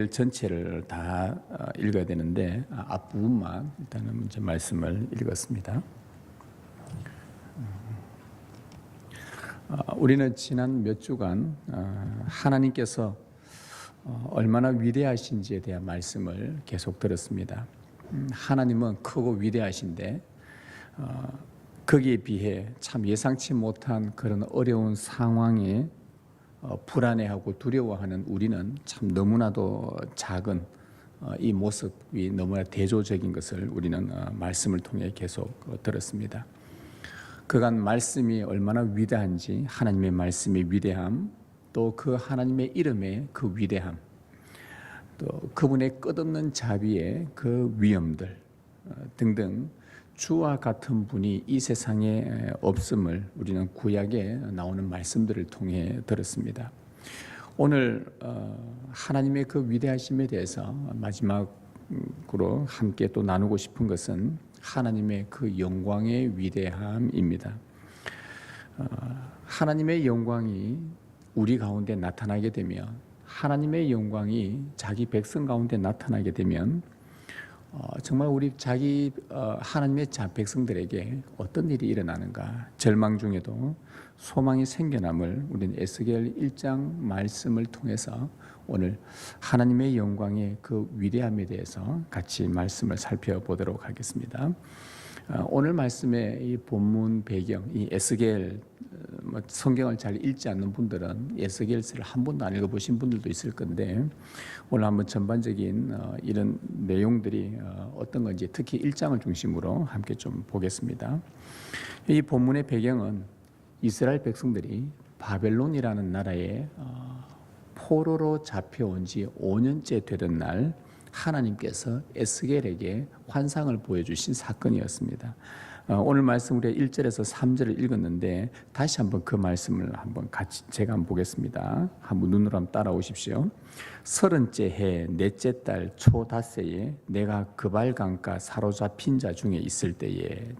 전체를 다 읽어야 되는데 앞부분만 일단은 먼저 말씀을 읽었습니다. 우리는 지난 몇 주간 하나님께서 얼마나 위대하신지에 대한 말씀을 계속 들었습니다. 하나님은 크고 위대하신데 거기에 비해 참 예상치 못한 그런 어려운 상황에 불안해하고 두려워하는 우리는 참 너무나도 작은 이 모습이 너무나 대조적인 것을 우리는 말씀을 통해 계속 들었습니다. 그간 말씀이 얼마나 위대한지, 하나님의 말씀의 위대함, 또 그 하나님의 이름의 그 위대함, 또 그분의 끝없는 자비의 그 위엄들 등등 주와 같은 분이 이 세상에 없음을 우리는 구약에 나오는 말씀들을 통해 들었습니다. 오늘 하나님의 그 위대하심에 대해서 마지막으로 함께 또 나누고 싶은 것은 하나님의 그 영광의 위대함입니다. 하나님의 영광이 우리 가운데 나타나게 되면, 하나님의 영광이 자기 백성 가운데 나타나게 되면 정말 우리 자기 하나님의 백성들에게 어떤 일이 일어나는가, 절망 중에도 소망이 생겨남을 우리는 에스겔 1장 말씀을 통해서 오늘 하나님의 영광의 그 위대함에 대해서 같이 말씀을 살펴보도록 하겠습니다. 오늘 말씀의 이 본문 배경, 이 에스겔, 성경을 잘 읽지 않는 분들은 에스겔서를 한 번도 안 읽어보신 분들도 있을 건데, 오늘 한번 전반적인 이런 내용들이 어떤 건지, 특히 1장을 중심으로 함께 좀 보겠습니다. 이 본문의 배경은 이스라엘 백성들이 바벨론이라는 나라에 포로로 잡혀온 지 5년째 되던 날, 하나님께서 에스겔에게 환상을 보여주신 사건이었습니다. 오늘 말씀 우리 1절에서 3절을 읽었는데 다시 한번 그 말씀을 한번 같이 제가 한번 보겠습니다. 한번 눈으로 한번 따라오십시오. 30째 해 넷째 달 초닷새에 내가 그발강가 사로잡힌 자 중에 있을 때에,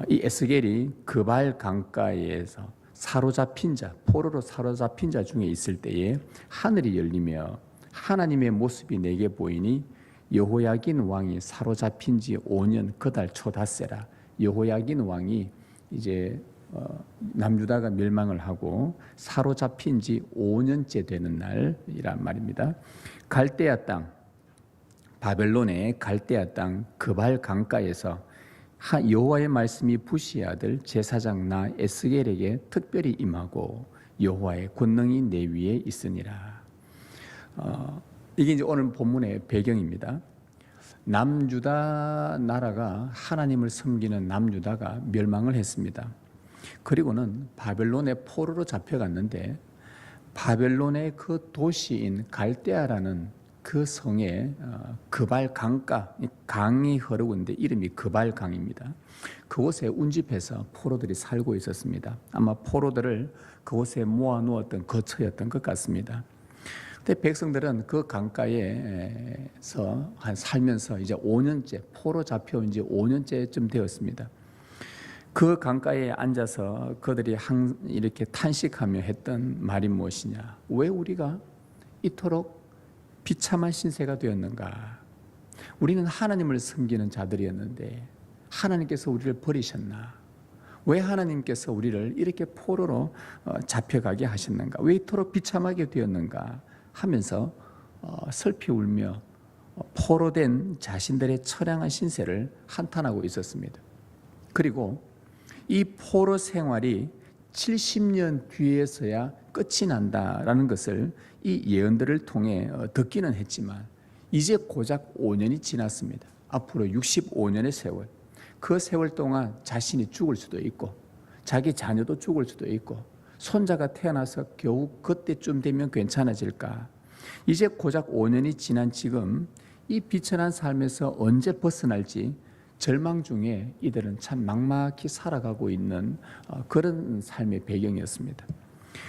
이 에스겔이 그발강가에서 사로잡힌 자, 포로로 사로잡힌 자 중에 있을 때에 하늘이 열리며 하나님의 모습이 내게 보이니 여호야긴 왕이 사로잡힌 지 5년 그달 초닷새라. 여호야긴 왕이 이제 남유다가 멸망을 하고 사로잡힌 지 5년째 되는 날이란 말입니다. 갈대아 땅, 바벨론의 갈대아 땅 그발 강가에서 여호와의 말씀이 부시의 아들 제사장 나 에스겔에게 특별히 임하고 여호와의 권능이 내 위에 있으니라. 이게 이제 오늘 본문의 배경입니다. 남유다 나라가, 하나님을 섬기는 남유다가 멸망을 했습니다. 그리고는 바벨론의 포로로 잡혀갔는데, 바벨론의 그 도시인 갈대아라는 그 성에 그발 강가, 강이 흐르고 있는데 이름이 그발 강입니다. 그곳에 운집해서 포로들이 살고 있었습니다. 아마 포로들을 그곳에 모아놓았던 거처였던 것 같습니다. 그때 백성들은 그 강가에서 살면서 이제 5년째, 포로 잡혀온 지 5년째쯤 되었습니다. 그 강가에 앉아서 그들이 이렇게 탄식하며 했던 말이 무엇이냐? 왜 우리가 이토록 비참한 신세가 되었는가? 우리는 하나님을 섬기는 자들이었는데 하나님께서 우리를 버리셨나? 왜 하나님께서 우리를 이렇게 포로로 잡혀가게 하셨는가? 왜 이토록 비참하게 되었는가? 하면서 슬피 울며 포로된 자신들의 처량한 신세를 한탄하고 있었습니다. 그리고 이 포로 생활이 70년 뒤에서야 끝이 난다라는 것을 이 예언들을 통해 듣기는 했지만 이제 고작 5년이 지났습니다. 앞으로 65년의 세월, 그 세월 동안 자신이 죽을 수도 있고 자기 자녀도 죽을 수도 있고 손자가 태어나서 겨우 그때쯤 되면 괜찮아질까? 이제 고작 5년이 지난 지금 이 비천한 삶에서 언제 벗어날지 절망 중에 이들은 참 막막히 살아가고 있는 그런 삶의 배경이었습니다.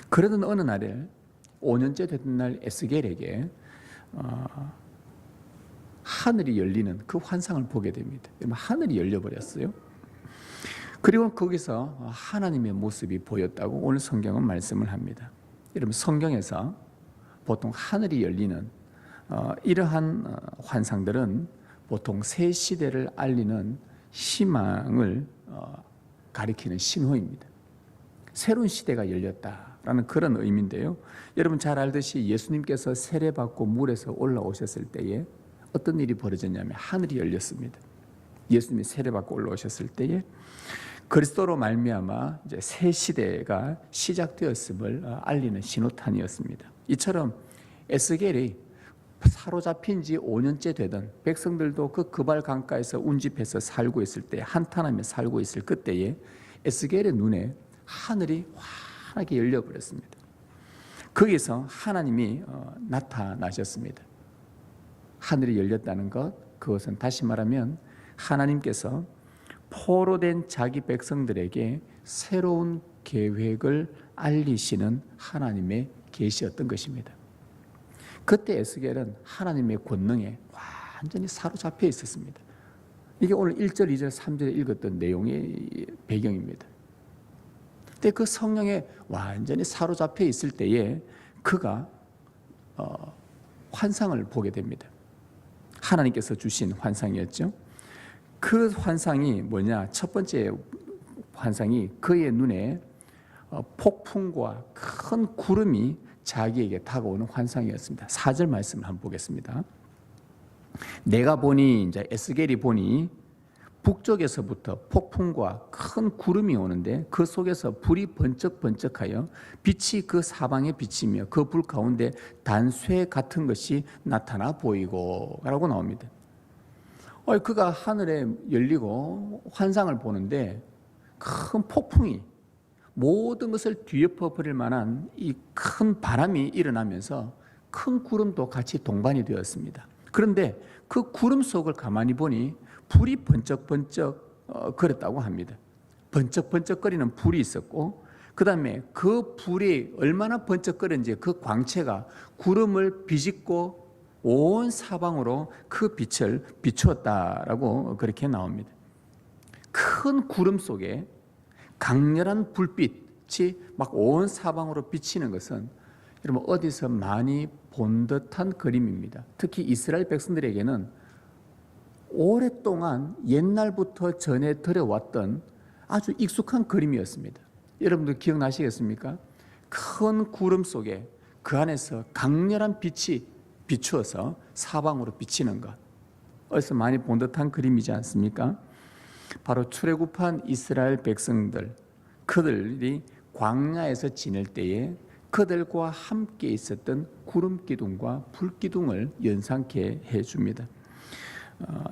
그러던 어느 날에 5년째 됐던 날 에스겔에게 하늘이 열리는 그 환상을 보게 됩니다. 하늘이 열려버렸어요. 그리고 거기서 하나님의 모습이 보였다고 오늘 성경은 말씀을 합니다. 여러분, 성경에서 보통 하늘이 열리는 이러한 환상들은 보통 새 시대를 알리는 희망을 가리키는 신호입니다. 새로운 시대가 열렸다라는 그런 의미인데요. 여러분 잘 알듯이 예수님께서 세례받고 물에서 올라오셨을 때에 어떤 일이 벌어졌냐면 하늘이 열렸습니다. 예수님이 세례받고 올라오셨을 때에 그리스도로 말미암아 이제 새 시대가 시작되었음을 알리는 신호탄이었습니다. 이처럼 에스겔이 사로잡힌 지 5년째 되던 백성들도 그 그발 강가에서 운집해서 살고 있을 때 한탄하며 살고 있을 그때에 에스겔의 눈에 하늘이 환하게 열려버렸습니다. 거기서 하나님이 나타나셨습니다. 하늘이 열렸다는 것, 그것은 다시 말하면 하나님께서 포로된 자기 백성들에게 새로운 계획을 알리시는 하나님의 계시였던 것입니다. 그때 에스겔은 하나님의 권능에 완전히 사로잡혀 있었습니다. 이게 오늘 1절, 2절, 3절에 읽었던 내용의 배경입니다. 그때 그 성령에 완전히 사로잡혀 있을 때에 그가 환상을 보게 됩니다. 하나님께서 주신 환상이었죠. 그 환상이 뭐냐? 첫 번째 환상이 그의 눈에 폭풍과 큰 구름이 자기에게 다가오는 환상이었습니다. 4절 말씀을 한번 보겠습니다. 내가 보니, 이제 에스겔이 보니 북쪽에서부터 폭풍과 큰 구름이 오는데 그 속에서 불이 번쩍번쩍하여 빛이 그 사방에 비치며 그 불 가운데 단쇠 같은 것이 나타나 보이고 라고 나옵니다. 그가 하늘에 열리고 환상을 보는데 큰 폭풍이 모든 것을 뒤엎어 버릴 만한 이 큰 바람이 일어나면서 큰 구름도 같이 동반이 되었습니다. 그런데 그 구름 속을 가만히 보니 불이 번쩍번쩍 거렸다고 합니다. 번쩍번쩍거리는 불이 있었고 그 다음에 그 불이 얼마나 번쩍거렸는지 그 광채가 구름을 비집고 온 사방으로 그 빛을 비추었다라고 그렇게 나옵니다. 큰 구름 속에 강렬한 불빛이 막 온 사방으로 비치는 것은 여러분 어디서 많이 본 듯한 그림입니다. 특히 이스라엘 백성들에게는 오랫동안 옛날부터 전해 들어왔던 아주 익숙한 그림이었습니다. 여러분들 기억나시겠습니까? 큰 구름 속에 그 안에서 강렬한 빛이 비추어서 사방으로 비치는 것, 어디서 많이 본 듯한 그림이지 않습니까? 바로 출애굽한 이스라엘 백성들, 그들이 광야에서 지낼 때에 그들과 함께 있었던 구름 기둥과 불 기둥을 연상케 해줍니다.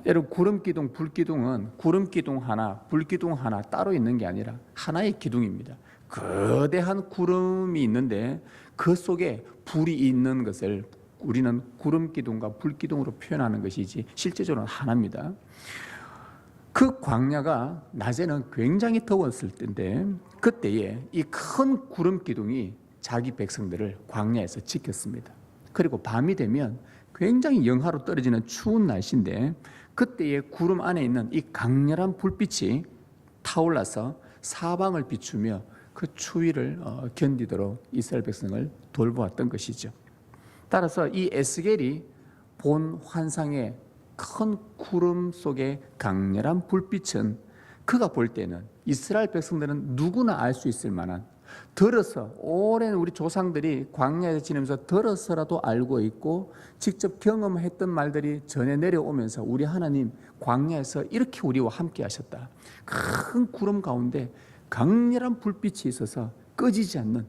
여러분 구름 기둥, 불 기둥은 구름 기둥 하나, 불 기둥 하나 따로 있는 게 아니라 하나의 기둥입니다. 거대한 구름이 있는데 그 속에 불이 있는 것을 우리는 구름 기둥과 불 기둥으로 표현하는 것이지 실제적으로는 하나입니다. 그 광야가 낮에는 굉장히 더웠을 때인데 그때에 이 큰 구름 기둥이 자기 백성들을 광야에서 지켰습니다. 그리고 밤이 되면 굉장히 영하로 떨어지는 추운 날씨인데 그때에 구름 안에 있는 이 강렬한 불빛이 타올라서 사방을 비추며 그 추위를 견디도록 이스라엘 백성을 돌보았던 것이죠. 따라서 이 에스겔이 본 환상의 큰 구름 속의 강렬한 불빛은 그가 볼 때는 이스라엘 백성들은 누구나 알 수 있을 만한, 들어서 오랜 우리 조상들이 광야에서 지내면서 들어서라도 알고 있고 직접 경험했던 말들이 전해 내려오면서 우리 하나님 광야에서 이렇게 우리와 함께 하셨다. 큰 구름 가운데 강렬한 불빛이 있어서 꺼지지 않는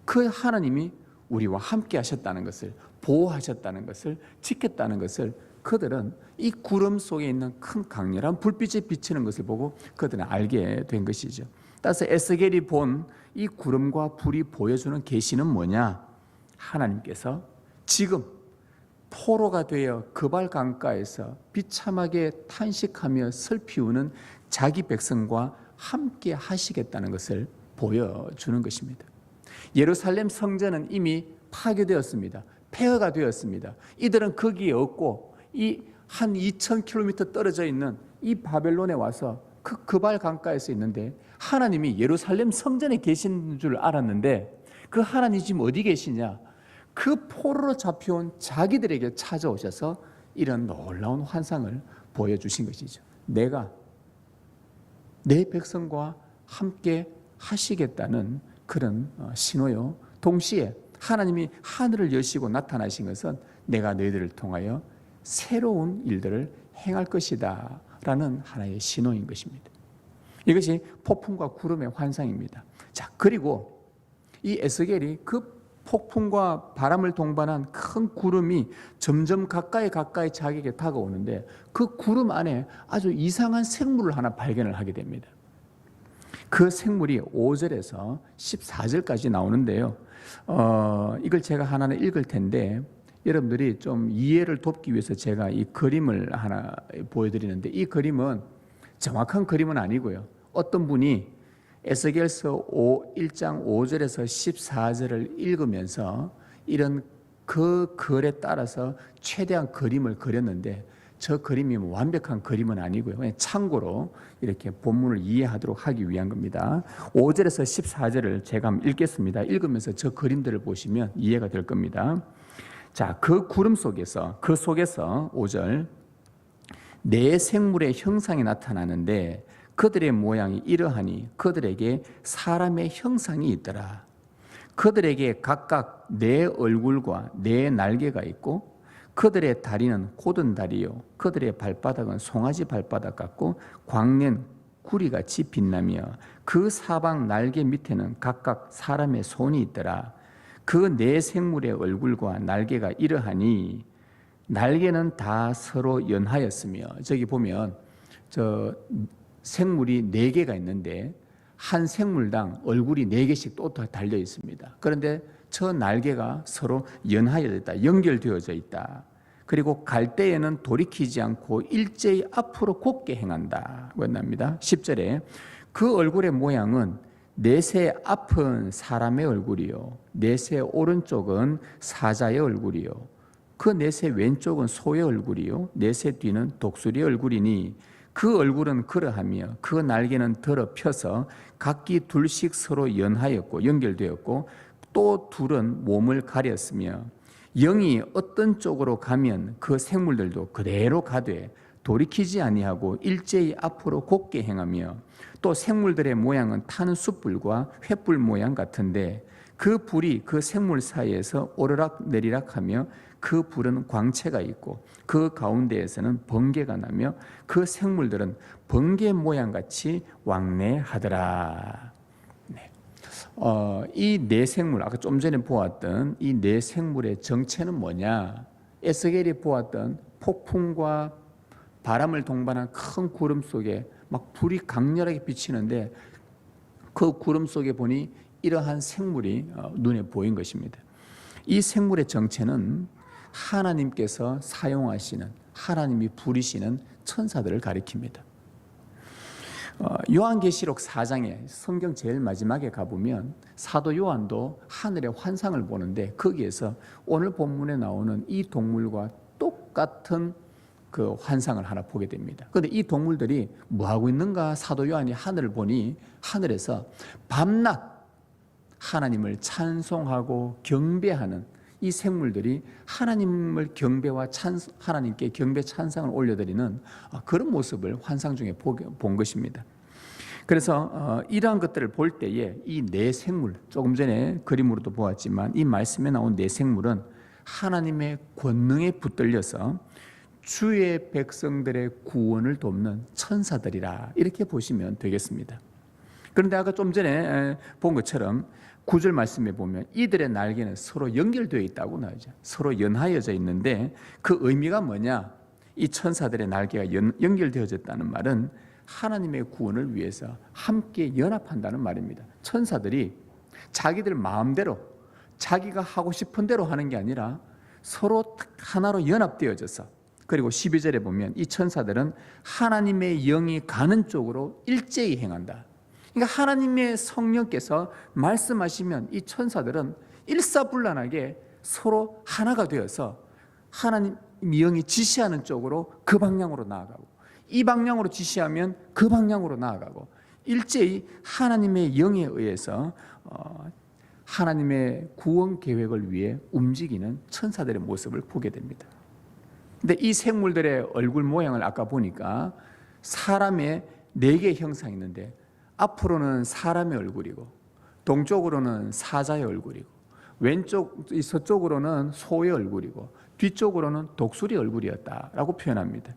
그 하나님이 우리와 함께 하셨다는 것을, 보호하셨다는 것을, 지켰다는 것을 그들은 이 구름 속에 있는 큰 강렬한 불빛이 비치는 것을 보고 그들은 알게 된 것이죠. 따라서 에스겔이 본 이 구름과 불이 보여주는 계시는 뭐냐? 하나님께서 지금 포로가 되어 그발 강가에서 비참하게 탄식하며 슬피우는 자기 백성과 함께 하시겠다는 것을 보여주는 것입니다. 예루살렘 성전은 이미 파괴되었습니다. 폐허가 되었습니다. 이들은 거기에 없고 이 한 2000km 떨어져 있는 이 바벨론에 와서 그 그발 강가에서 있는데 하나님이 예루살렘 성전에 계신 줄 알았는데 그 하나님이 지금 어디 계시냐? 그 포로로 잡혀온 자기들에게 찾아오셔서 이런 놀라운 환상을 보여주신 것이죠. 내가 내 백성과 함께 하시겠다는 그런 신호요. 동시에 하나님이 하늘을 여시고 나타나신 것은 내가 너희들을 통하여 새로운 일들을 행할 것이다 라는 하나의 신호인 것입니다. 이것이 폭풍과 구름의 환상입니다. 자, 그리고 이 에스겔이 그 폭풍과 바람을 동반한 큰 구름이 점점 가까이 자기에게 다가오는데 그 구름 안에 아주 이상한 생물을 하나 발견을 하게 됩니다. 그 생물이 5절에서 14절까지 나오는데요. 이걸 제가 하나는 읽을 텐데 여러분들이 좀 이해를 돕기 위해서 제가 이 그림을 하나 보여드리는데, 이 그림은 정확한 그림은 아니고요. 어떤 분이 에스겔서 1장 5절에서 14절을 읽으면서 이런 그 글에 따라서 최대한 그림을 그렸는데, 저 그림이 완벽한 그림은 아니고요. 그냥 참고로 이렇게 본문을 이해하도록 하기 위한 겁니다. 5절에서 14절을 제가 한번 읽겠습니다. 읽으면서 저 그림들을 보시면 이해가 될 겁니다. 자, 그 구름 속에서, 그 속에서 5절, 네 생물의 형상이 나타나는데 그들의 모양이 이러하니 그들에게 사람의 형상이 있더라. 그들에게 각각 네 얼굴과 네 날개가 있고 그들의 다리는 곧은 다리요 그들의 발바닥은 송아지 발바닥 같고 광낸 구리같이 빛나며 그 사방 날개 밑에는 각각 사람의 손이 있더라. 그 네 생물의 얼굴과 날개가 이러하니 날개는 다 서로 연하였으며, 저기 보면 저 생물이 네 개가 있는데 한 생물당 얼굴이 네 개씩 또 달려 있습니다. 그런데 저 날개가 서로 연하여져 있다, 연결되어져 있다. 그리고 갈 때에는 돌이키지 않고 일제히 앞으로 곧게 행한다고 했답니다. 10절에 그 얼굴의 모양은 넷의 앞은 사람의 얼굴이요 넷의 오른쪽은 사자의 얼굴이요 그 넷의 왼쪽은 소의 얼굴이요 넷의 뒤는 독수리의 얼굴이니 그 얼굴은 그러하며 그 날개는 더럽혀서 각기 둘씩 서로 연하였고 연결되었고 또 둘은 몸을 가렸으며 영이 어떤 쪽으로 가면 그 생물들도 그대로 가되 돌이키지 아니하고 일제히 앞으로 곧게 행하며 또 생물들의 모양은 타는 숯불과 횃불 모양 같은데 그 불이 그 생물 사이에서 오르락 내리락하며 그 불은 광채가 있고 그 가운데에서는 번개가 나며 그 생물들은 번개 모양같이 왕래하더라. 네. 이 네 생물, 아까 좀 전에 보았던 이 네 생물의 정체는 뭐냐? 에스겔이 보았던 폭풍과 바람을 동반한 큰 구름 속에 막 불이 강렬하게 비치는데 그 구름 속에 보니 이러한 생물이 눈에 보인 것입니다. 이 생물의 정체는 하나님께서 사용하시는, 하나님이 부리시는 천사들을 가리킵니다. 요한계시록 4장에 성경 제일 마지막에 가보면 사도 요한도 하늘의 환상을 보는데 거기에서 오늘 본문에 나오는 이 동물과 똑같은 그 환상을 하나 보게 됩니다. 그런데 이 동물들이 뭐 하고 있는가? 사도 요한이 하늘을 보니 하늘에서 밤낮 하나님을 찬송하고 경배하는 이 생물들이 하나님을 경배와 하나님께 경배 찬상을 올려드리는 그런 모습을 환상 중에 본 것입니다. 그래서 이러한 것들을 볼 때에 이 네 생물, 조금 전에 그림으로도 보았지만 이 말씀에 나온 네 생물은 하나님의 권능에 붙들려서 주의 백성들의 구원을 돕는 천사들이라 이렇게 보시면 되겠습니다. 그런데 아까 좀 전에 본 것처럼 9절 말씀에 보면 이들의 날개는 서로 연결되어 있다고 나오죠. 서로 연하여져 있는데 그 의미가 뭐냐? 이 천사들의 날개가 연결되어졌다는 말은 하나님의 구원을 위해서 함께 연합한다는 말입니다. 천사들이 자기들 마음대로 자기가 하고 싶은 대로 하는 게 아니라 서로 하나로 연합되어져서, 그리고 12절에 보면 이 천사들은 하나님의 영이 가는 쪽으로 일제히 행한다. 그러니까 하나님의 성령께서 말씀하시면 이 천사들은 일사불란하게 서로 하나가 되어서 하나님 영이 지시하는 쪽으로 그 방향으로 나아가고, 이 방향으로 지시하면 그 방향으로 나아가고, 일제히 하나님의 영에 의해서 하나님의 구원 계획을 위해 움직이는 천사들의 모습을 보게 됩니다. 근데 이 생물들의 얼굴 모양을 아까 보니까 사람의 4개의 형상이 있는데 앞으로는 사람의 얼굴이고 동쪽으로는 사자의 얼굴이고 왼쪽 서쪽으로는 소의 얼굴이고 뒤쪽으로는 독수리 얼굴이었다라고 표현합니다.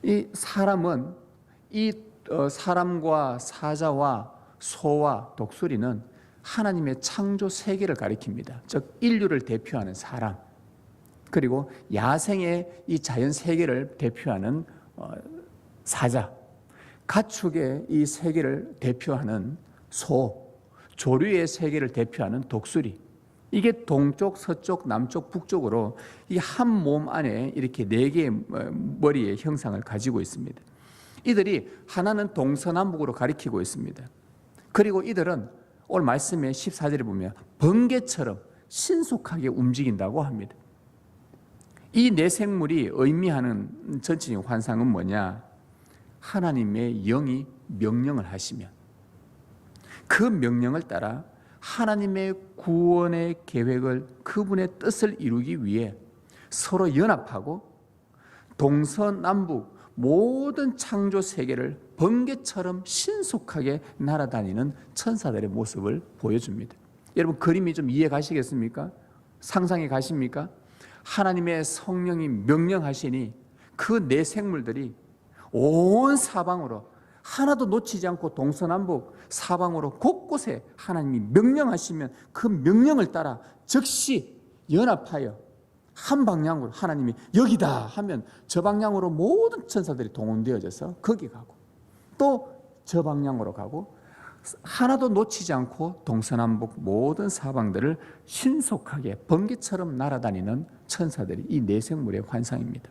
이 사람은 사람과 사자와 소와 독수리는 하나님의 창조 세계를 가리킵니다. 즉 인류를 대표하는 사람, 그리고 야생의 이 자연 세계를 대표하는 사자, 가축의 이 세계를 대표하는 소, 조류의 세계를 대표하는 독수리, 이게 동쪽, 서쪽, 남쪽, 북쪽으로 이 한 몸 안에 이렇게 4개의 머리의 형상을 가지고 있습니다. 이들이 하나는 동서남북으로 가리키고 있습니다. 그리고 이들은 오늘 말씀의 14절에 보면 번개처럼 신속하게 움직인다고 합니다. 이 4생물이 의미하는 전체적인 환상은 뭐냐? 하나님의 영이 명령을 하시면 그 명령을 따라 하나님의 구원의 계획을, 그분의 뜻을 이루기 위해 서로 연합하고 동서남북 모든 창조 세계를 번개처럼 신속하게 날아다니는 천사들의 모습을 보여줍니다. 여러분, 그림이 좀 이해 가시겠습니까? 상상이 가십니까? 하나님의 성령이 명령하시니 그 4생물들이 온 사방으로 하나도 놓치지 않고 동서남북 사방으로 곳곳에 하나님이 명령하시면 그 명령을 따라 즉시 연합하여 한 방향으로, 하나님이 여기다 하면 저 방향으로 모든 천사들이 동원되어져서 거기 가고 또 저 방향으로 가고 하나도 놓치지 않고 동서남북 모든 사방들을 신속하게 번개처럼 날아다니는 천사들이 이 4생물의 환상입니다.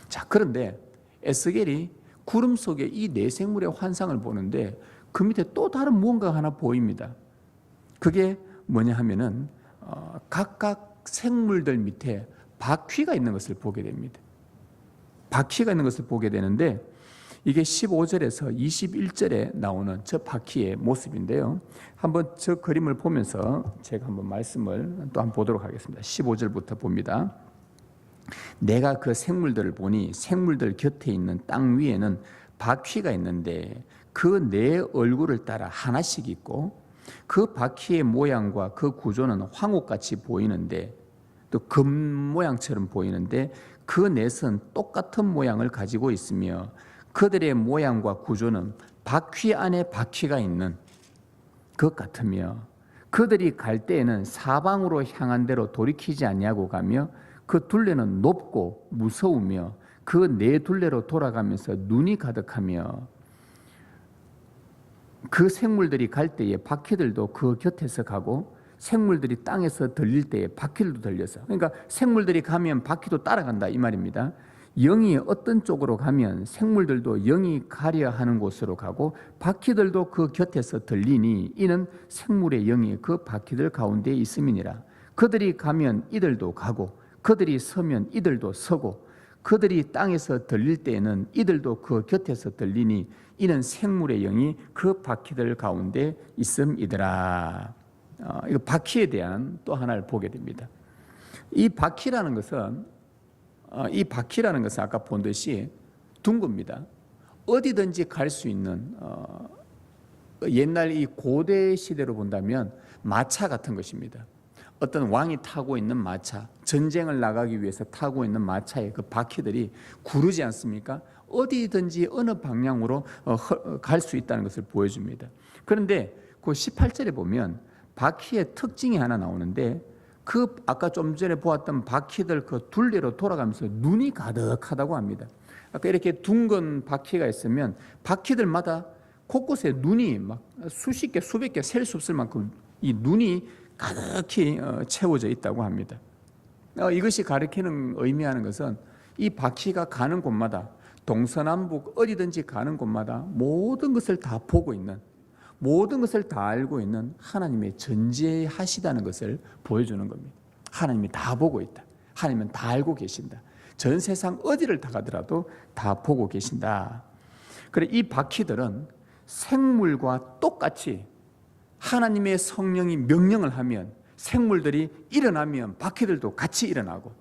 자, 그런데 에스겔이 구름 속에 이 4생물의 환상을 보는데 그 밑에 또 다른 무언가 하나 보입니다. 그게 뭐냐 하면은 각각 생물들 밑에 바퀴가 있는 것을 보게 됩니다. 바퀴가 있는 것을 보게 되는데 이게 15절에서 21절에 나오는 저 바퀴의 모습인데요. 한번 저 그림을 보면서 제가 한번 말씀을 또 한번 보도록 하겠습니다. 15절부터 봅니다. 내가 그 생물들을 보니 생물들 곁에 있는 땅 위에는 바퀴가 있는데 그 4 얼굴을 따라 하나씩 있고 그 바퀴의 모양과 그 구조는 황옥같이 보이는데 또 금 모양처럼 보이는데 그 넷은 똑같은 모양을 가지고 있으며 그들의 모양과 구조는 바퀴 안에 바퀴가 있는 것 같으며 그들이 갈 때에는 사방으로 향한 대로 돌이키지 않냐고 가며 그 둘레는 높고 무서우며 그 4 둘레로 돌아가면서 눈이 가득하며 그 생물들이 갈 때에 바퀴들도 그 곁에서 가고 생물들이 땅에서 들릴 때에 바퀴들도 들려서, 그러니까 생물들이 가면 바퀴도 따라간다 이 말입니다. 영이 어떤 쪽으로 가면 생물들도 영이 가려 하는 곳으로 가고 바퀴들도 그 곁에서 들리니 이는 생물의 영이 그 바퀴들 가운데 있음이니라. 그들이 가면 이들도 가고 그들이 서면 이들도 서고 그들이 땅에서 들릴 때에는 이들도 그 곁에서 들리니 이는 생물의 영이 그 바퀴들 가운데 있음이더라. 이거 바퀴에 대한 또 하나를 보게 됩니다. 이 바퀴라는 것은 아까 본 듯이 둥급니다. 어디든지 갈 수 있는 옛날 이 고대 시대로 본다면 마차 같은 것입니다. 어떤 왕이 타고 있는 마차, 전쟁을 나가기 위해서 타고 있는 마차의 그 바퀴들이 구르지 않습니까? 어디든지 어느 방향으로 갈 수 있다는 것을 보여줍니다. 그런데 그 18절에 보면 바퀴의 특징이 하나 나오는데 그 아까 좀 전에 보았던 바퀴들 그 둘레로 돌아가면서 눈이 가득하다고 합니다. 아까 이렇게 둥근 바퀴가 있으면 바퀴들마다 곳곳에 눈이 막 수십 개, 수백 개 셀 수 없을 만큼 이 눈이 가득히 채워져 있다고 합니다. 이것이 가리키는 의미하는 것은 이 바퀴가 가는 곳마다 동서남북 어디든지 가는 곳마다 모든 것을 다 보고 있는, 모든 것을 다 알고 있는 하나님의 전지하시다는 것을 보여주는 겁니다. 하나님이 다 보고 있다. 하나님은 다 알고 계신다. 전 세상 어디를 다 가더라도 다 보고 계신다. 그래, 이 바퀴들은 생물과 똑같이 하나님의 성령이 명령을 하면 생물들이 일어나면 바퀴들도 같이 일어나고,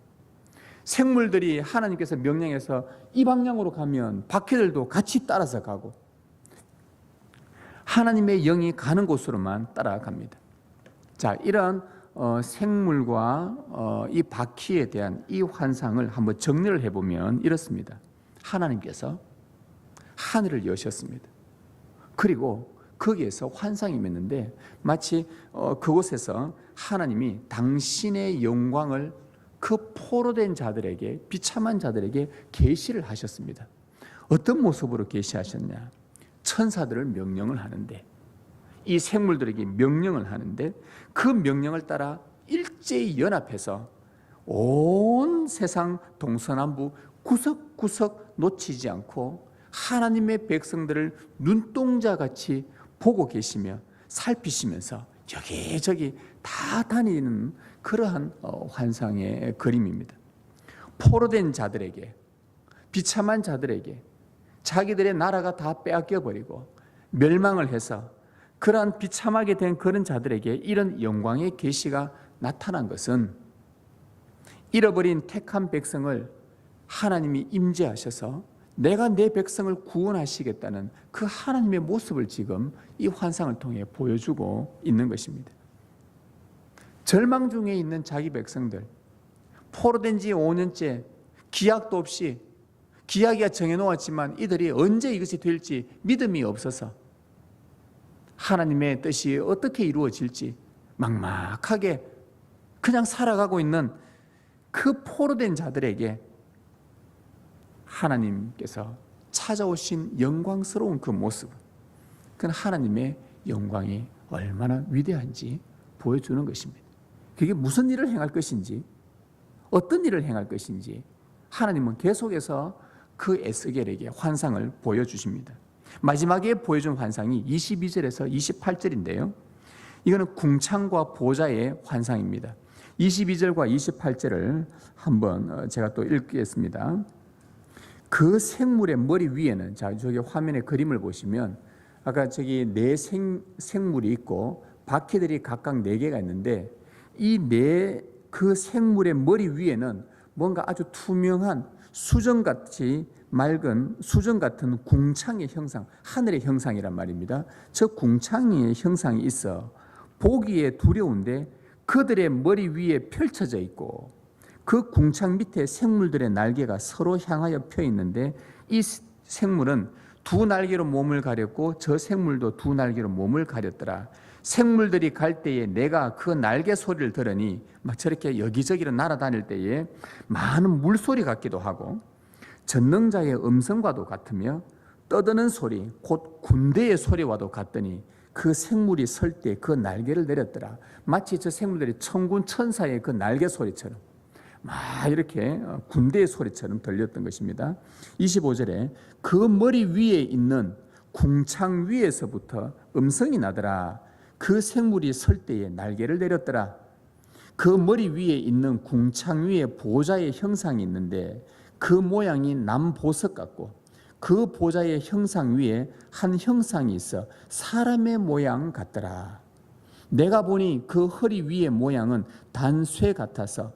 생물들이 하나님께서 명령해서 이 방향으로 가면 바퀴들도 같이 따라서 가고, 하나님의 영이 가는 곳으로만 따라갑니다. 자, 이런 생물과 이 바퀴에 대한 이 환상을 한번 정리를 해보면 이렇습니다. 하나님께서 하늘을 여셨습니다. 그리고 거기에서 환상이 맺는데, 마치 그곳에서 하나님이 당신의 영광을 그 포로된 자들에게, 비참한 자들에게 계시를 하셨습니다. 어떤 모습으로 계시하셨냐? 천사들을 명령을 하는데, 이 생물들에게 명령을 하는데, 그 명령을 따라 일제히 연합해서 온 세상 동서남북 구석구석 놓치지 않고 하나님의 백성들을 눈동자같이 보고 계시며 살피시면서 여기저기 다 다니는 그러한 환상의 그림입니다. 포로된 자들에게, 비참한 자들에게 자기들의 나라가 다 빼앗겨버리고 멸망을 해서 그러한 비참하게 된 그런 자들에게 이런 영광의 계시가 나타난 것은, 잃어버린 택한 백성을 하나님이 임재하셔서 내가 내 백성을 구원하시겠다는 그 하나님의 모습을 지금 이 환상을 통해 보여주고 있는 것입니다. 절망 중에 있는 자기 백성들, 포로된 지 5년째 기약도 없이, 기약이야 정해놓았지만 이들이 언제 이것이 될지 믿음이 없어서 하나님의 뜻이 어떻게 이루어질지 막막하게 그냥 살아가고 있는 그 포로된 자들에게 하나님께서 찾아오신 영광스러운 그 모습, 그건 하나님의 영광이 얼마나 위대한지 보여주는 것입니다. 그게 무슨 일을 행할 것인지, 어떤 일을 행할 것인지 하나님은 계속해서 그 에스겔에게 환상을 보여주십니다. 마지막에 보여준 환상이 22절에서 28절인데요. 이거는 궁창과 보좌의 환상입니다. 22절과 28절을 한번 제가 또 읽겠습니다. 그 생물의 머리 위에는, 자, 저기 화면에 그림을 보시면 아까 저기 네 생물이 있고 바퀴들이 각각 4개가 있는데, 그 생물의 머리 위에는 뭔가 아주 투명한 수정같이 맑은 수정 같은 궁창의 형상, 하늘의 형상이란 말입니다. 저 궁창의 형상이 있어 보기에 두려운데 그들의 머리 위에 펼쳐져 있고, 그 궁창 밑에 생물들의 날개가 서로 향하여 펴 있는데, 이 생물은 2날개로 몸을 가렸고 저 생물도 2날개로 몸을 가렸더라. 생물들이 갈 때에 내가 그 날개 소리를 들으니, 막 저렇게 여기저기로 날아다닐 때에 많은 물소리 같기도 하고 전능자의 음성과도 같으며 떠드는 소리, 곧 군대의 소리와도 같더니 그 생물이 설 때 그 날개를 내렸더라. 마치 저 생물들이 천군 천사의 그 날개 소리처럼 막 이렇게 군대의 소리처럼 들렸던 것입니다. 25절에 그 머리 위에 있는 궁창 위에서부터 음성이 나더라. 그 생물이 설 때에 날개를 내렸더라. 그 머리 위에 있는 궁창 위에 보좌의 형상이 있는데 그 모양이 남보석 같고, 그 보좌의 형상 위에 한 형상이 있어 사람의 모양 같더라. 내가 보니 그 허리 위의 모양은 단쇠 같아서,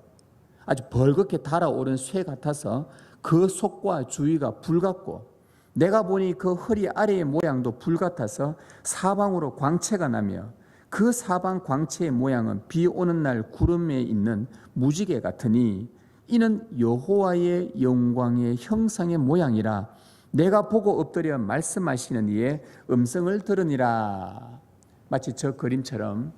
아주 벌겋게 달아오른 쇠 같아서 그 속과 주위가 불 같고, 내가 보니 그 허리 아래의 모양도 불 같아서 사방으로 광채가 나며, 그 사방 광채의 모양은 비 오는 날 구름에 있는 무지개 같으니 이는 여호와의 영광의 형상의 모양이라. 내가 보고 엎드려 말씀하시는 이의 음성을 들으니라. 마치 저 그림처럼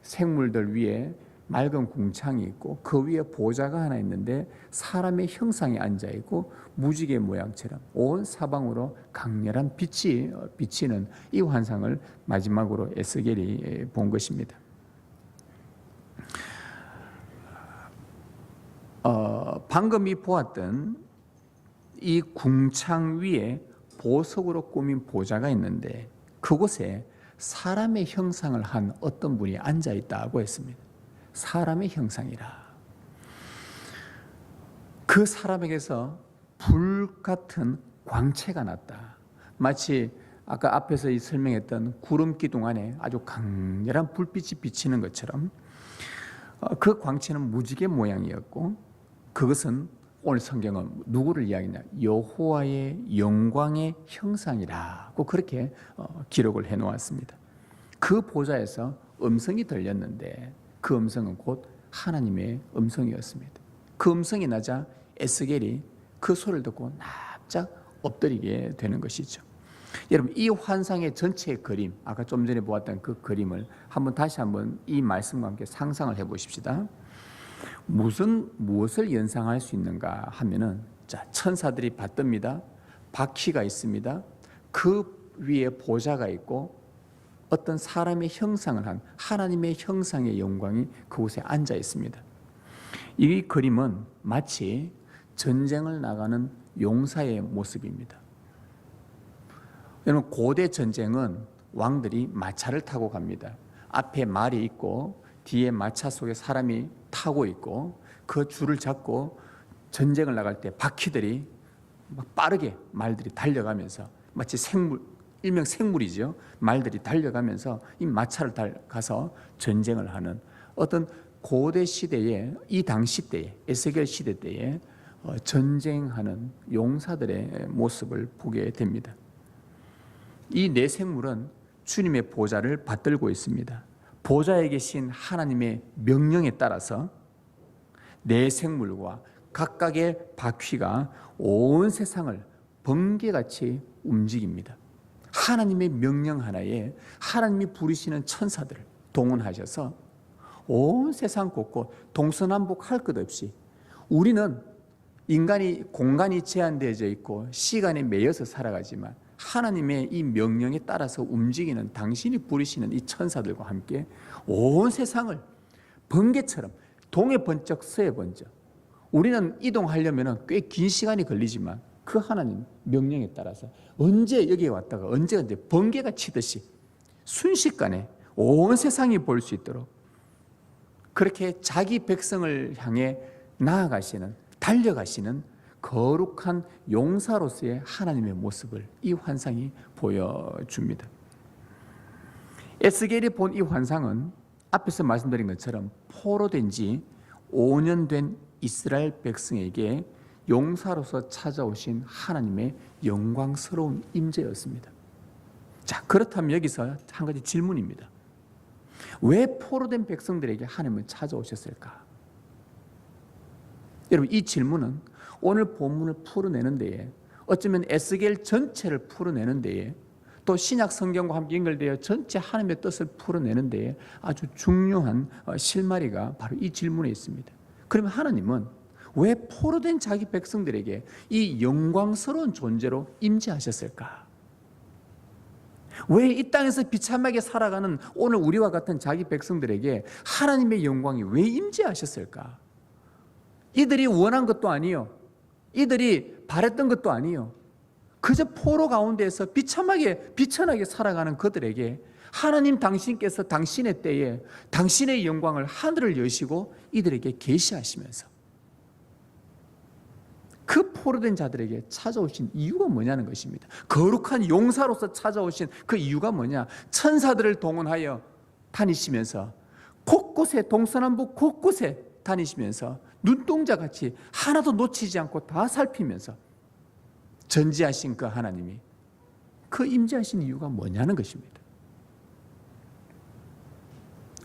생물들 위에 맑은 궁창이 있고 그 위에 보좌가 하나 있는데 사람의 형상이 앉아있고 무지개 모양처럼 온 사방으로 강렬한 빛이 비치는 이 환상을 마지막으로 에스겔이 본 것입니다. 방금 보았던 이 궁창 위에 보석으로 꾸민 보좌가 있는데 그곳에 사람의 형상을 한 어떤 분이 앉아있다고 했습니다. 사람의 형상이라. 그 사람에게서 불 같은 광채가 났다. 마치 아까 앞에서 설명했던 구름 기둥 안에 아주 강렬한 불빛이 비치는 것처럼 그 광채는 무지개 모양이었고, 그것은 오늘 성경은 누구를 이야기하냐, 여호와의 영광의 형상이라고 그렇게 기록을 해놓았습니다. 그 보좌에서 음성이 들렸는데 그 음성은 곧 하나님의 음성이었습니다. 그 음성이 나자 에스겔이 그 소리를 듣고 납작 엎드리게 되는 것이죠. 여러분, 이 환상의 전체의 그림, 아까 좀 전에 보았던 그 그림을 다시 한번 이 말씀과 함께 상상을 해보십시다. 무엇을 연상할 수 있는가 하면은, 자, 천사들이 받듭니다. 바퀴가 있습니다. 그 위에 보좌가 있고 어떤 사람의 형상을 한 하나님의 형상의 영광이 그곳에 앉아 있습니다. 이 그림은 마치 전쟁을 나가는 용사의 모습입니다. 여러분, 고대 전쟁은 왕들이 마차를 타고 갑니다. 앞에 말이 있고 뒤에 마차 속에 사람이 타고 있고, 그 줄을 잡고 전쟁을 나갈 때 바퀴들이 막 빠르게 말들이 달려가면서, 마치 일명 생물이죠. 말들이 달려가면서 이 마차를 가서 전쟁을 하는 어떤 고대 시대에, 이 당시 때에, 에스겔 시대 때에 전쟁하는 용사들의 모습을 보게 됩니다. 이 네 생물은 주님의 보좌를 받들고 있습니다. 보좌에 계신 하나님의 명령에 따라서 네 생물과 각각의 바퀴가 온 세상을 번개같이 움직입니다. 하나님의 명령 하나에 하나님이 부르시는 천사들을 동원하셔서 온 세상 곳곳 동서남북 할 것 없이, 우리는 공간이 제한되어져 있고 시간에 매여서 살아가지만 하나님의 이 명령에 따라서 움직이는 당신이 부르시는 이 천사들과 함께 온 세상을 번개처럼 동해 번쩍 서해 번쩍, 우리는 이동하려면 꽤 긴 시간이 걸리지만 그 하나님 명령에 따라서 언제 여기에 왔다가 언제 번개가 치듯이 순식간에 온 세상이 볼 수 있도록 그렇게 자기 백성을 향해 나아가시는, 달려가시는 거룩한 용사로서의 하나님의 모습을 이 환상이 보여줍니다. 에스겔이 본 이 환상은 앞에서 말씀드린 것처럼 포로된 지 5년 된 이스라엘 백성에게 용사로서 찾아오신 하나님의 영광스러운 임재였습니다. 자, 그렇다면 여기서 한 가지 질문입니다. 왜 포로된 백성들에게 하나님은 찾아오셨을까? 여러분, 이 질문은 오늘 본문을 풀어내는 데에, 어쩌면 에스겔 전체를 풀어내는 데에, 또 신약 성경과 함께 연결되어 전체 하나님의 뜻을 풀어내는 데에 아주 중요한 실마리가 바로 이 질문에 있습니다. 그러면 하나님은 왜 포로된 자기 백성들에게 이 영광스러운 존재로 임재하셨을까? 왜 이 땅에서 비참하게 살아가는 오늘 우리와 같은 자기 백성들에게 하나님의 영광이 왜 임재하셨을까? 이들이 원한 것도 아니요, 이들이 바랬던 것도 아니요, 그저 포로 가운데에서 비천하게 살아가는 그들에게 하나님 당신께서 당신의 때에 당신의 영광을, 하늘을 여시고 이들에게 계시하시면서 그 포로된 자들에게 찾아오신 이유가 뭐냐는 것입니다. 거룩한 용사로서 찾아오신 그 이유가 뭐냐? 천사들을 동원하여 다니시면서 곳곳에, 동서남북 곳곳에 다니시면서 눈동자같이 하나도 놓치지 않고 다 살피면서 전지하신 그 하나님이, 그 임재하신 이유가 뭐냐는 것입니다.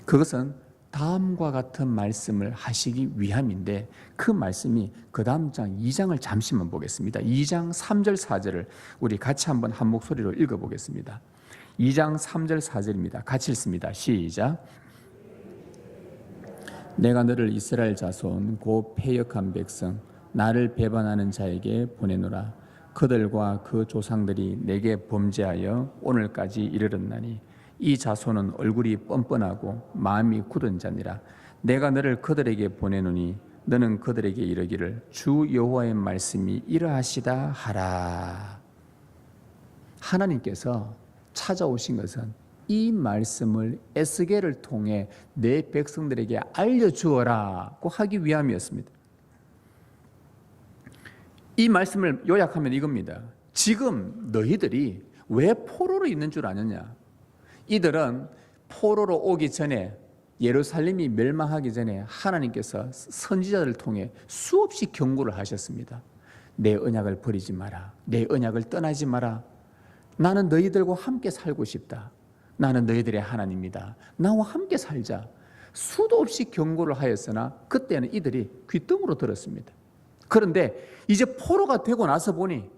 그것은 다음과 같은 말씀을 하시기 위함인데, 그 말씀이 그 다음 장 2장을 잠시만 보겠습니다. 2장 3절 4절을 우리 같이 한번 한 목소리로 읽어보겠습니다. 2장 3절 4절입니다. 같이 읽습니다. 시작. 내가 너를 이스라엘 자손 곧 패역한 백성 나를 배반하는 자에게 보내노라. 그들과 그 조상들이 내게 범죄하여 오늘까지 이르렀나니 이 자손은 얼굴이 뻔뻔하고 마음이 굳은 자니라. 내가 너를 그들에게 보내노니 너는 그들에게 이르기를 주 여호와의 말씀이 이러하시다 하라. 하나님께서 찾아오신 것은 이 말씀을 에스겔을 통해 내 백성들에게 알려주어라고 하기 위함이었습니다. 이 말씀을 요약하면 이겁니다. 지금 너희들이 왜 포로로 있는 줄 아느냐? 이들은 포로로 오기 전에, 예루살렘이 멸망하기 전에 하나님께서 선지자들을 통해 수없이 경고를 하셨습니다. 내 언약을 버리지 마라. 내 언약을 떠나지 마라. 나는 너희들과 함께 살고 싶다. 나는 너희들의 하나님이다. 나와 함께 살자. 수도 없이 경고를 하였으나 그때는 이들이 귀등으로 들었습니다. 그런데 이제 포로가 되고 나서 보니,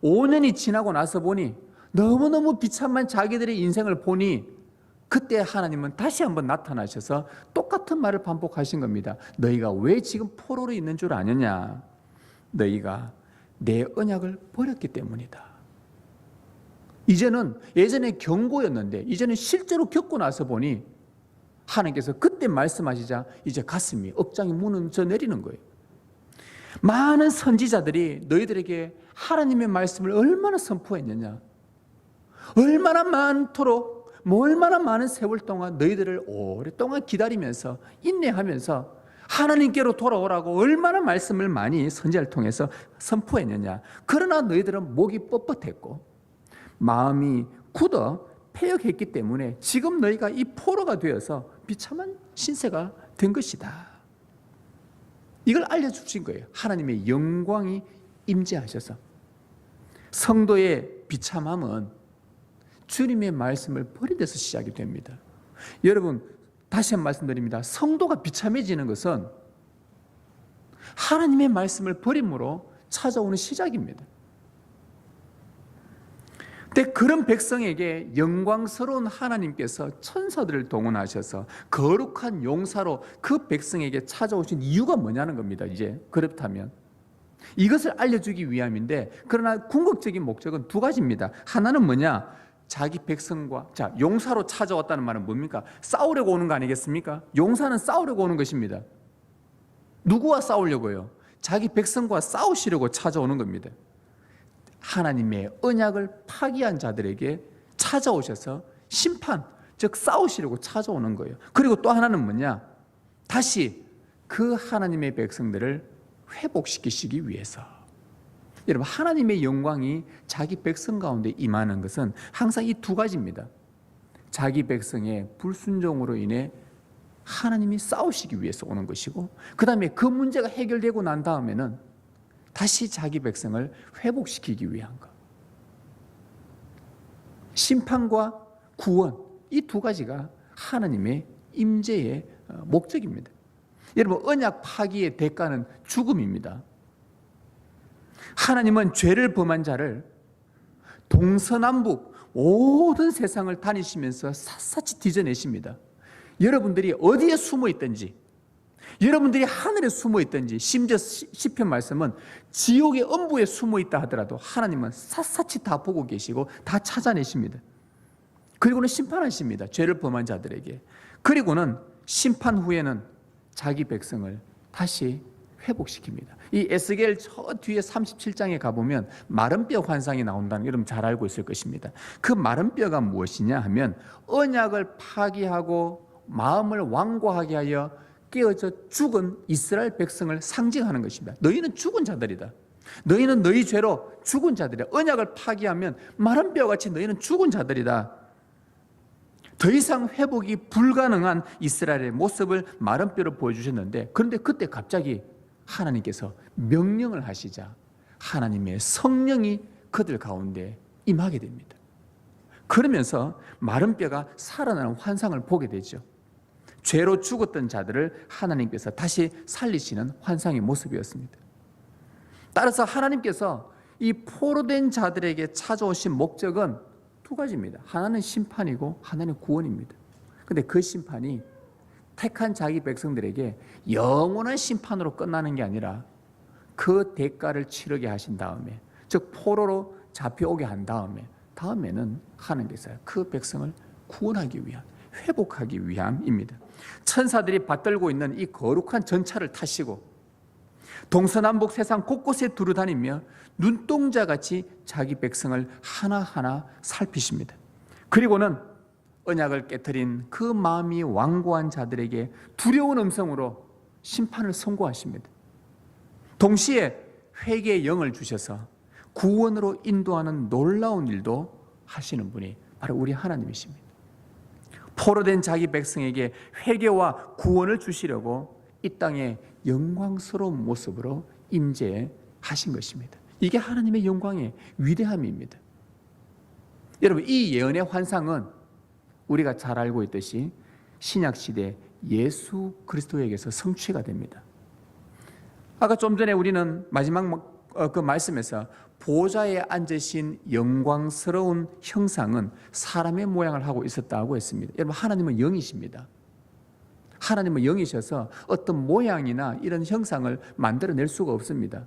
5년이 지나고 나서 보니 너무너무 비참한 자기들의 인생을 보니, 그때 하나님은 다시 한번 나타나셔서 똑같은 말을 반복하신 겁니다. 너희가 왜 지금 포로로 있는 줄 아느냐? 너희가 내 언약을 버렸기 때문이다. 이제는, 예전에 경고였는데 이제는 실제로 겪고 나서 보니 하나님께서 그때 말씀하시자 이제 가슴이, 억장이 무너져 내리는 거예요. 많은 선지자들이 너희들에게 하나님의 말씀을 얼마나 선포했느냐, 얼마나 많은 세월 동안 너희들을 오랫동안 기다리면서 인내하면서 하나님께로 돌아오라고 얼마나 말씀을 많이 선지자를 통해서 선포했느냐. 그러나 너희들은 목이 뻣뻣했고 마음이 굳어 패역했기 때문에 지금 너희가 이 포로가 되어서 비참한 신세가 된 것이다. 이걸 알려주신 거예요. 하나님의 영광이 임재하셔서. 성도의 비참함은 주님의 말씀을 버린 데서 시작이 됩니다. 여러분, 다시 한 말씀드립니다. 성도가 비참해지는 것은 하나님의 말씀을 버림으로 찾아오는 시작입니다. 근데 그런 백성에게 영광스러운 하나님께서 천사들을 동원하셔서 거룩한 용사로 그 백성에게 찾아오신 이유가 뭐냐는 겁니다. 이제 그렇다면 이것을 알려주기 위함인데, 그러나 궁극적인 목적은 두 가지입니다. 하나는 뭐냐? 자기 백성과, 용사로 찾아왔다는 말은 뭡니까? 싸우려고 오는 거 아니겠습니까? 용사는 싸우려고 오는 것입니다. 누구와 싸우려고요? 자기 백성과 싸우시려고 찾아오는 겁니다. 하나님의 언약을 파기한 자들에게 찾아오셔서 심판, 즉 싸우시려고 찾아오는 거예요. 그리고 또 하나는 뭐냐? 다시 그 하나님의 백성들을 회복시키시기 위해서. 여러분, 하나님의 영광이 자기 백성 가운데 임하는 것은 항상 이 두 가지입니다. 자기 백성의 불순종으로 인해 하나님이 싸우시기 위해서 오는 것이고, 그 다음에 그 문제가 해결되고 난 다음에는 다시 자기 백성을 회복시키기 위한 것. 심판과 구원, 이 두 가지가 하나님의 임재의 목적입니다. 여러분, 언약 파기의 대가는 죽음입니다. 하나님은 죄를 범한 자를 동서남북 모든 세상을 다니시면서 샅샅이 뒤져내십니다. 여러분들이 어디에 숨어 있든지, 여러분들이 하늘에 숨어 있든지, 심지어 시편 말씀은 지옥의 엄부에 숨어 있다 하더라도 하나님은 샅샅이 다 보고 계시고 다 찾아내십니다. 그리고는 심판하십니다. 죄를 범한 자들에게. 그리고는 심판 후에는 자기 백성을 다시 회복시킵니다. 이 에스겔 저 뒤에 37장에 가보면 마른 뼈 환상이 나온다는 거 여러분 잘 알고 있을 것입니다. 그 마른 뼈가 무엇이냐 하면 언약을 파기하고 마음을 완고하게 하여 깨어져 죽은 이스라엘 백성을 상징하는 것입니다. 너희는 죽은 자들이다. 너희는 너희 죄로 죽은 자들이다. 언약을 파기하면 마른 뼈같이 너희는 죽은 자들이다. 더 이상 회복이 불가능한 이스라엘의 모습을 마른 뼈로 보여주셨는데, 그런데 그때 갑자기 하나님께서 명령을 하시자 하나님의 성령이 그들 가운데 임하게 됩니다. 그러면서 마른 뼈가 살아나는 환상을 보게 되죠. 죄로 죽었던 자들을 하나님께서 다시 살리시는 환상의 모습이었습니다. 따라서 하나님께서 이 포로된 자들에게 찾아오신 목적은 두 가지입니다. 하나는 심판이고 하나는 구원입니다. 그런데 그 심판이 택한 자기 백성들에게 영원한 심판으로 끝나는 게 아니라 그 대가를 치르게 하신 다음에, 즉 포로로 잡혀오게 한 다음에는 하나님께서 그 백성을 구원하기 위한, 회복하기 위함입니다. 천사들이 받들고 있는 이 거룩한 전차를 타시고 동서남북 세상 곳곳에 두루다니며 눈동자같이 자기 백성을 하나하나 살피십니다. 그리고는 언약을 깨트린 그 마음이 완고한 자들에게 두려운 음성으로 심판을 선고하십니다. 동시에 회개의 영을 주셔서 구원으로 인도하는 놀라운 일도 하시는 분이 바로 우리 하나님이십니다. 포로된 자기 백성에게 회개와 구원을 주시려고 이 땅에 영광스러운 모습으로 임재하신 것입니다. 이게 하나님의 영광의 위대함입니다. 여러분, 이 예언의 환상은 우리가 잘 알고 있듯이 신약시대 예수 그리스도에게서 성취가 됩니다. 아까 좀 전에 우리는 마지막 그 말씀에서 보좌에 앉으신 영광스러운 형상은 사람의 모양을 하고 있었다고 했습니다. 여러분, 하나님은 영이십니다. 하나님은 영이셔서 어떤 모양이나 이런 형상을 만들어낼 수가 없습니다.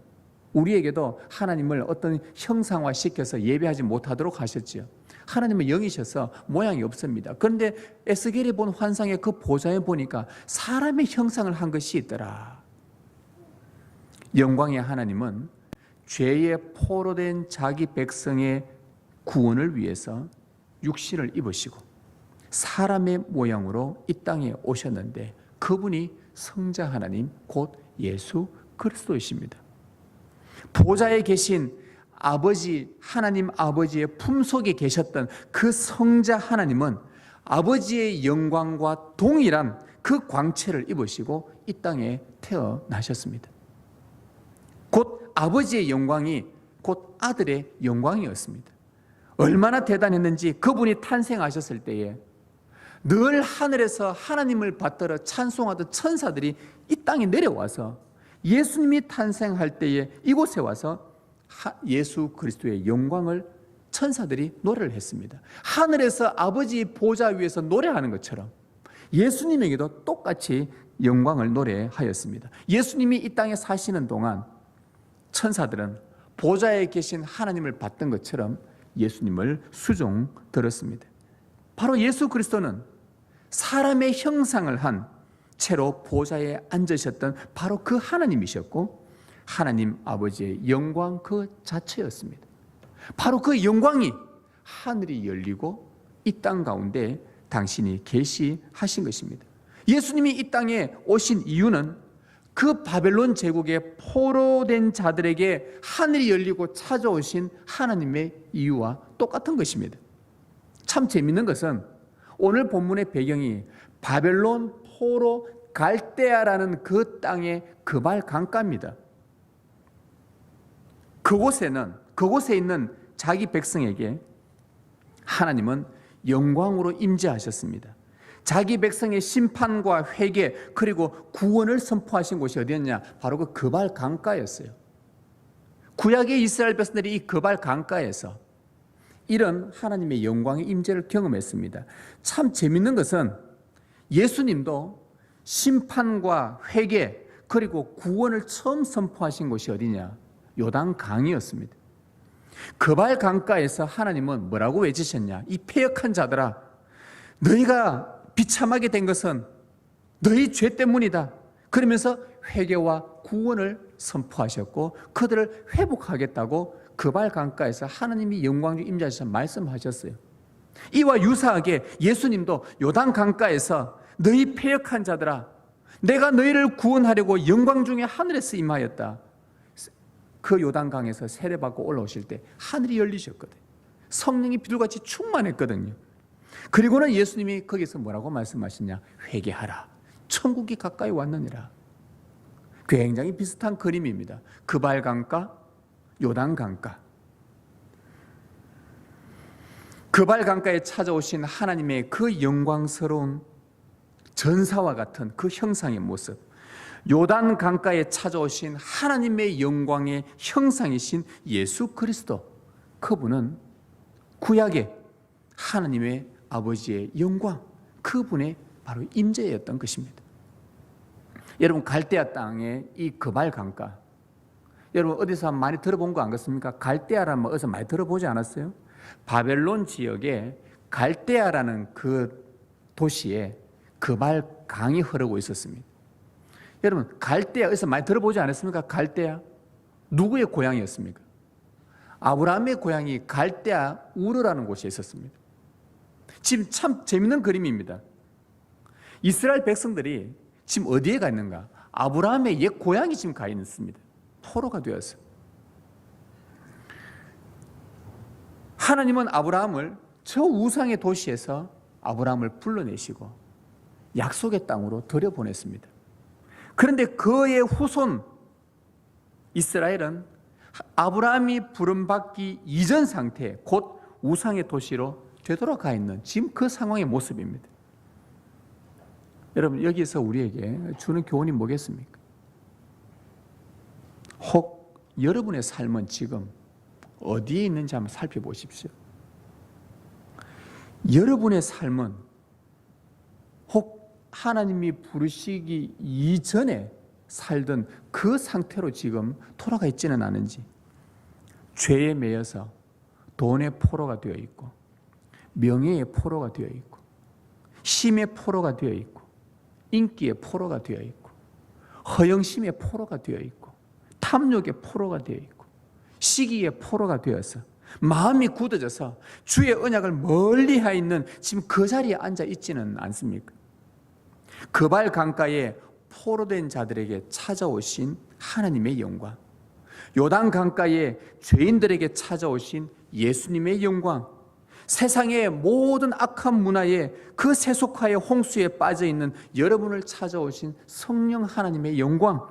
우리에게도 하나님을 어떤 형상화시켜서 예배하지 못하도록 하셨지요. 하나님은 영이셔서 모양이 없습니다. 그런데 에스겔이 본 환상의 그 보좌에 보니까 사람의 형상을 한 것이 있더라. 영광의 하나님은 죄에 포로된 자기 백성의 구원을 위해서 육신을 입으시고 사람의 모양으로 이 땅에 오셨는데 그분이 성자 하나님 곧 예수 그리스도이십니다. 보좌에 계신 아버지, 하나님 아버지의 품속에 계셨던 그 성자 하나님은 아버지의 영광과 동일한 그 광채를 입으시고 이 땅에 태어나셨습니다. 곧 아버지의 영광이 곧 아들의 영광이었습니다. 얼마나 대단했는지 그분이 탄생하셨을 때에 늘 하늘에서 하나님을 받들어 찬송하던 천사들이 이 땅에 내려와서 예수님이 탄생할 때에 이곳에 와서 예수 그리스도의 영광을 천사들이 노래를 했습니다. 하늘에서 아버지의 보좌 위에서 노래하는 것처럼 예수님에게도 똑같이 영광을 노래하였습니다. 예수님이 이 땅에 사시는 동안 천사들은 보좌에 계신 하나님을 받던 것처럼 예수님을 수종 들었습니다. 바로 예수 그리스도는 사람의 형상을 한 채로 보좌에 앉으셨던 바로 그 하나님이셨고 하나님 아버지의 영광 그 자체였습니다. 바로 그 영광이 하늘이 열리고 이 땅 가운데 당신이 계시하신 것입니다. 예수님이 이 땅에 오신 이유는 그 바벨론 제국의 포로된 자들에게 하늘이 열리고 찾아오신 하나님의 이유와 똑같은 것입니다. 참 재밌는 것은 오늘 본문의 배경이 바벨론 포로 갈대아라는 그 땅의 그발 강가입니다. 그곳에 있는 자기 백성에게 하나님은 영광으로 임재하셨습니다. 자기 백성의 심판과 회개 그리고 구원을 선포하신 곳이 어디였냐? 바로 그 그발 강가였어요. 구약의 이스라엘 백성들이 이 그발 강가에서 이런 하나님의 영광의 임재를 경험했습니다. 참 재밌는 것은 예수님도 심판과 회개 그리고 구원을 처음 선포하신 곳이 어디냐? 요단강이었습니다. 그발 강가에서 하나님은 뭐라고 외치셨냐? 이 패역한 자들아, 너희가 비참하게 된 것은 너희 죄 때문이다. 그러면서 회개와 구원을 선포하셨고 그들을 회복하겠다고 그발 강가에서 하나님이 영광 중 임재하셔서 말씀하셨어요. 이와 유사하게 예수님도 요단 강가에서 너희 패역한 자들아, 내가 너희를 구원하려고 영광 중에 하늘에서 임하였다. 그 요단강에서 세례받고 올라오실 때 하늘이 열리셨거든요. 성령이 비둘같이 충만했거든요. 그리고는 예수님이 거기서 뭐라고 말씀하시냐? 회개하라. 천국이 가까이 왔느니라. 굉장히 비슷한 그림입니다. 그발 강가, 요단 강가. 그발 강가에 찾아오신 하나님의 그 영광스러운 전사와 같은 그 형상의 모습, 요단 강가에 찾아오신 하나님의 영광의 형상이신 예수 그리스도, 그분은 구약의 하나님의 아버지의 영광, 그분의 바로 임재였던 것입니다. 여러분, 갈대아 땅의 이 그발 강가, 여러분 어디서 많이 들어본 거 안 같습니까? 갈대아라는 어디서 많이 들어보지 않았어요? 바벨론 지역에 갈대아라는 그 도시에 그발 강이 흐르고 있었습니다. 여러분, 갈대아 어디서 많이 들어보지 않았습니까? 갈대아 누구의 고향이었습니까? 아브라함의 고향이 갈대아 우르라는 곳에 있었습니다. 지금 참 재밌는 그림입니다. 이스라엘 백성들이 지금 어디에 가 있는가? 아브라함의 옛 고향이 지금 가 있습니다. 포로가 되었어요. 하나님은 아브라함을 저 우상의 도시에서 아브라함을 불러내시고 약속의 땅으로 들여보냈습니다. 그런데 그의 후손 이스라엘은 아브라함이 부름받기 이전 상태, 곧 우상의 도시로 되돌아가 있는 지금 그 상황의 모습입니다. 여러분, 여기서 우리에게 주는 교훈이 뭐겠습니까? 혹 여러분의 삶은 지금 어디에 있는지 한번 살펴보십시오. 여러분의 삶은 혹 하나님이 부르시기 이전에 살던 그 상태로 지금 돌아가 있지는 않은지, 죄에 매여서 돈의 포로가 되어 있고, 명예의 포로가 되어 있고, 힘의 포로가 되어 있고, 인기의 포로가 되어 있고, 허영심의 포로가 되어 있고, 탐욕의 포로가 되어 있고, 시기의 포로가 되어서 마음이 굳어져서 주의 언약을 멀리하 있는 지금 그 자리에 앉아 있지는 않습니까? 그발 강가에 포로된 자들에게 찾아오신 하나님의 영광, 요단 강가에 죄인들에게 찾아오신 예수님의 영광, 세상의 모든 악한 문화에 그 세속화의 홍수에 빠져있는 여러분을 찾아오신 성령 하나님의 영광,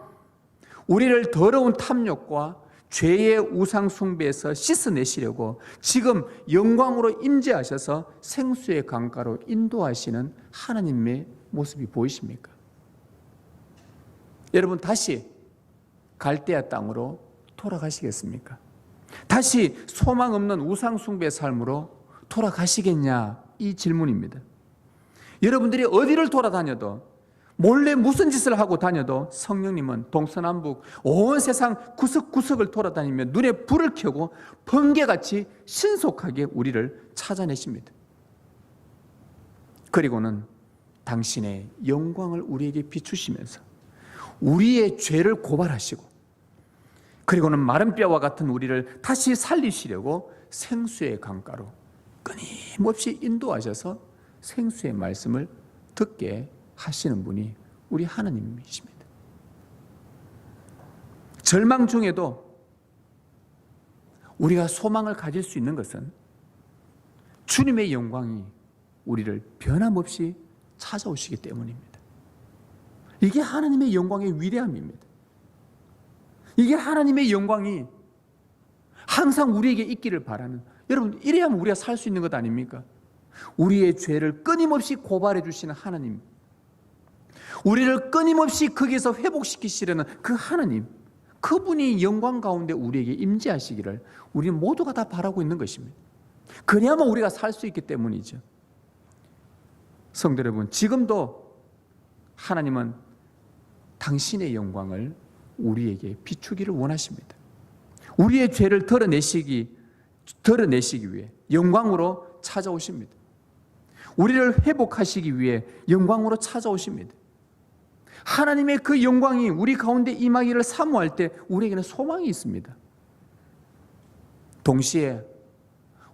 우리를 더러운 탐욕과 죄의 우상 숭배에서 씻어내시려고 지금 영광으로 임재하셔서 생수의 강가로 인도하시는 하나님의 모습이 보이십니까? 여러분, 다시 갈대아 땅으로 돌아가시겠습니까? 다시 소망 없는 우상 숭배 삶으로 돌아가시겠냐, 이 질문입니다. 여러분들이 어디를 돌아다녀도, 몰래 무슨 짓을 하고 다녀도 성령님은 동서남북 온 세상 구석구석을 돌아다니며 눈에 불을 켜고 번개같이 신속하게 우리를 찾아내십니다. 그리고는 당신의 영광을 우리에게 비추시면서 우리의 죄를 고발하시고, 그리고는 마른 뼈와 같은 우리를 다시 살리시려고 생수의 강가로 끊임없이 인도하셔서 생수의 말씀을 듣게 하시는 분이 우리 하나님이십니다. 절망 중에도 우리가 소망을 가질 수 있는 것은 주님의 영광이 우리를 변함없이 찾아오시기 때문입니다. 이게 하나님의 영광의 위대함입니다. 이게 하나님의 영광이 항상 우리에게 있기를 바라는, 여러분, 이래야만 우리가 살 수 있는 것 아닙니까? 우리의 죄를 끊임없이 고발해 주시는 하나님, 우리를 끊임없이 거기에서 회복시키시려는 그 하나님, 그분이 영광 가운데 우리에게 임재하시기를 우리는 모두가 다 바라고 있는 것입니다. 그래야만 우리가 살 수 있기 때문이죠. 성도 여러분, 지금도 하나님은 당신의 영광을 우리에게 비추기를 원하십니다. 우리의 죄를 드러내시기 위해 영광으로 찾아오십니다. 우리를 회복하시기 위해 영광으로 찾아오십니다. 하나님의 그 영광이 우리 가운데 임하기를 사모할 때 우리에게는 소망이 있습니다. 동시에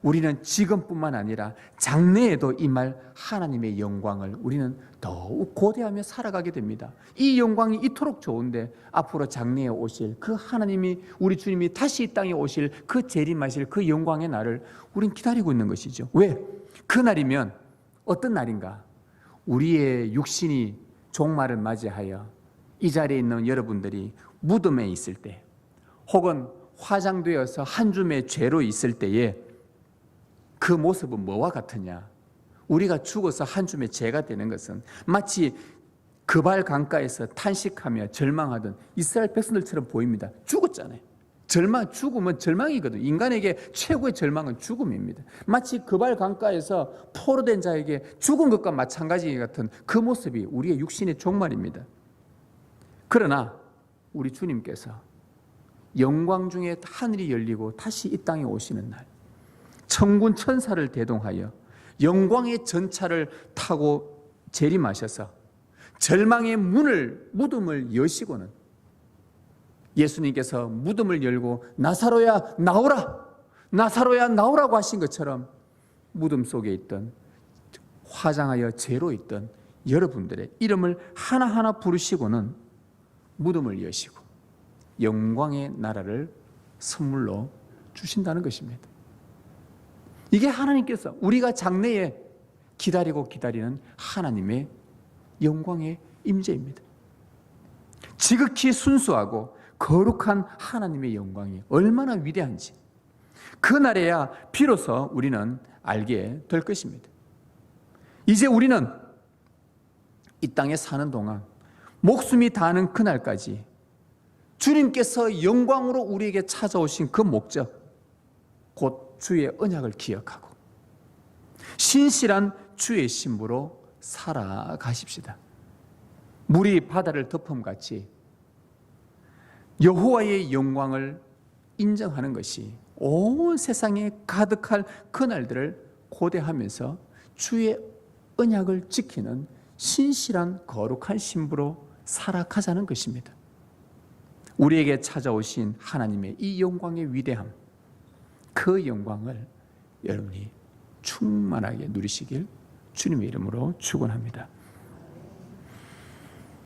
우리는 지금뿐만 아니라 장래에도 임할 하나님의 영광을 우리는 더욱 고대하며 살아가게 됩니다. 이 영광이 이토록 좋은데 앞으로 장래에 오실 그 하나님이, 우리 주님이 다시 이 땅에 오실 그 재림하실 그 영광의 날을 우린 기다리고 있는 것이죠. 왜? 그 날이면 어떤 날인가? 우리의 육신이 종말을 맞이하여 이 자리에 있는 여러분들이 무덤에 있을 때, 혹은 화장되어서 한 줌의 죄로 있을 때에 그 모습은 뭐와 같으냐? 우리가 죽어서 한 줌의 죄가 되는 것은 마치 그발 강가에서 탄식하며 절망하던 이스라엘 백성들처럼 보입니다. 죽었잖아요. 죽음은 절망이거든요. 인간에게 최고의 절망은 죽음입니다. 마치 그발 강가에서 포로된 자에게 죽은 것과 마찬가지 같은 그 모습이 우리의 육신의 종말입니다. 그러나 우리 주님께서 영광 중에 하늘이 열리고 다시 이 땅에 오시는 날, 천군 천사를 대동하여 영광의 전차를 타고 재림하셔서 절망의 무덤을 여시고는, 예수님께서 무덤을 열고 나사로야 나오라, 나사로야 나오라고 하신 것처럼 무덤 속에 있던, 화장하여 죄로 있던 여러분들의 이름을 하나하나 부르시고는 무덤을 여시고 영광의 나라를 선물로 주신다는 것입니다. 이게 하나님께서 우리가 장래에 기다리는 하나님의 영광의 임재입니다. 지극히 순수하고 거룩한 하나님의 영광이 얼마나 위대한지 그날에야 비로소 우리는 알게 될 것입니다. 이제 우리는 이 땅에 사는 동안 목숨이 다하는 그날까지 주님께서 영광으로 우리에게 찾아오신 그 목적, 곧 주의 언약을 기억하고 신실한 주의 신부로 살아가십시다. 물이 바다를 덮음같이 여호와의 영광을 인정하는 것이 온 세상에 가득할 그날들을 고대하면서 주의 언약을 지키는 신실한 거룩한 신부로 살아가자는 것입니다. 우리에게 찾아오신 하나님의 이 영광의 위대함, 그 영광을 여러분이 충만하게 누리시길 주님의 이름으로 축원합니다.